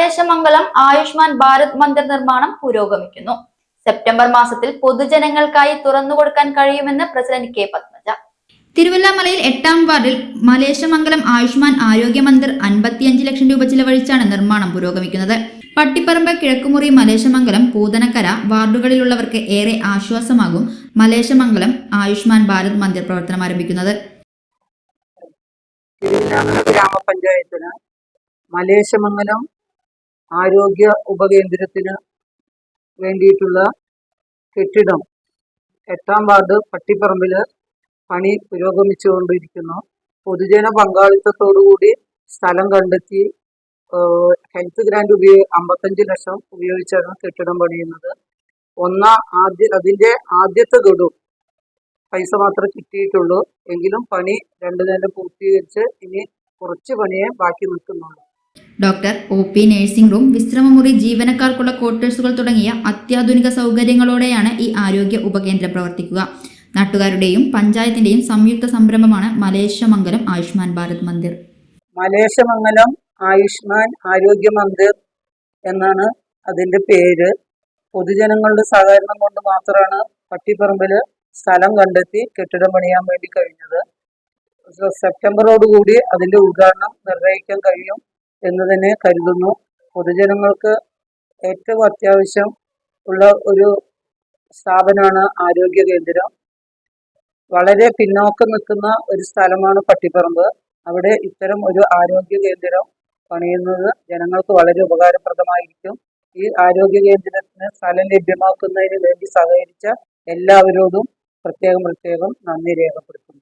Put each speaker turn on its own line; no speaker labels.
മലേശമംഗലം ആയുഷ്മാൻ ഭാരത് മന്ദിർ നിർമ്മാണം പുരോഗമിക്കുന്നു. സെപ്റ്റംബർ മാസത്തിൽ പൊതുജനങ്ങൾക്കായി തുറന്നുകൊടുക്കാൻ കഴിയുമെന്ന് പ്രസിഡന്റ് കെ പത്മജ.
തിരുവല്ലാമലയിൽ 8-ാം വാർഡിൽ മലേശമംഗലം ആയുഷ്മാൻ ആരോഗ്യ മന്ദിർ 55 ലക്ഷം രൂപ ചിലവഴിച്ചാണ് നിർമ്മാണം പുരോഗമിക്കുന്നത്. പട്ടിപ്പറമ്പ്, കിഴക്കുമുറി, മലേശമംഗലം, പൂതനക്കര വാർഡുകളിലുള്ളവർക്ക് ഏറെ ആശ്വാസമാകും മലേശമംഗലം ആയുഷ്മാൻ ഭാരത് മന്ദിർ പ്രവർത്തനം ആരംഭിക്കുന്നത്.
തിരുവല്ലാമല ഗ്രാമപഞ്ചായത്തിന് മലേശമംഗലം ആരോഗ്യ ഉപകേന്ദ്രത്തിന് വേണ്ടിയിട്ടുള്ള കെട്ടിടം 8-ാം വാർഡ് പട്ടിപ്പറമ്പിൽ പണി പുരോഗമിച്ചുകൊണ്ടിരിക്കുന്നു. പൊതുജന പങ്കാളിത്തത്തോടുകൂടി സ്ഥലം കണ്ടെത്തി ഹെൽത്ത് ഗ്രാൻഡ് 55 ലക്ഷം ഉപയോഗിച്ചാണ് കെട്ടിടം പണിയുന്നത്. അതിൻ്റെ ആദ്യത്തെ ഗഡു പൈസ മാത്രമേ കിട്ടിയിട്ടുള്ളൂ. എങ്കിലും പണി 2 നില പൂർത്തീകരിച്ച് ഇനി കുറച്ച് പണിയെ ബാക്കി നിൽക്കുന്നുള്ളൂ.
ഡോക്ടർ, OP, നഴ്സിംഗ് റൂം, വിശ്രമമുറി, ജീവനക്കാർക്കുള്ള ക്വാർട്ടേഴ്സുകൾ തുടങ്ങിയ അത്യാധുനിക സൗകര്യങ്ങളോടെയാണ് ഈ ആരോഗ്യ ഉപകേന്ദ്രം പ്രവർത്തിക്കുക. നാട്ടുകാരുടെയും പഞ്ചായത്തിന്റെയും സംയുക്ത സംരംഭമാണ് മലേശമംഗലം ആയുഷ്മാൻ ഭാരത് മന്ദിർ.
മലേശമംഗലം ആയുഷ്മാൻ ആരോഗ്യ മന്ദിർ എന്നാണ് അതിൻ്റെ പേര്. പൊതുജനങ്ങളുടെ സഹകരണം കൊണ്ട് മാത്രമാണ് പട്ടിപ്പറമ്പിൽ സ്ഥലം കണ്ടെത്തി കെട്ടിടം പണിയാൻ വേണ്ടി കഴിഞ്ഞത്. സെപ്റ്റംബറോടുകൂടി അതിൻ്റെ ഉദ്ഘാടനം നിർവഹിക്കാൻ കഴിയും എന്ന് തന്നെ കരുതുന്നു. പൊതുജനങ്ങൾക്ക് ഏറ്റവും അത്യാവശ്യം ഉള്ള ഒരു സ്ഥാപനമാണ് ആരോഗ്യ കേന്ദ്രം. വളരെ പിന്നോക്കം നിൽക്കുന്ന ഒരു സ്ഥലമാണ് പട്ടിപ്പറമ്പ്. അവിടെ ഇത്തരം ഒരു ആരോഗ്യ കേന്ദ്രം പണിയുന്നത് ജനങ്ങൾക്ക് വളരെ ഉപകാരപ്രദമായിരിക്കും. ഈ ആരോഗ്യ കേന്ദ്രത്തിന് സ്ഥലം ലഭ്യമാക്കുന്നതിന് വേണ്ടി സഹകരിച്ച എല്ലാവരോടും പ്രത്യേകം നന്ദി രേഖപ്പെടുത്തുന്നു.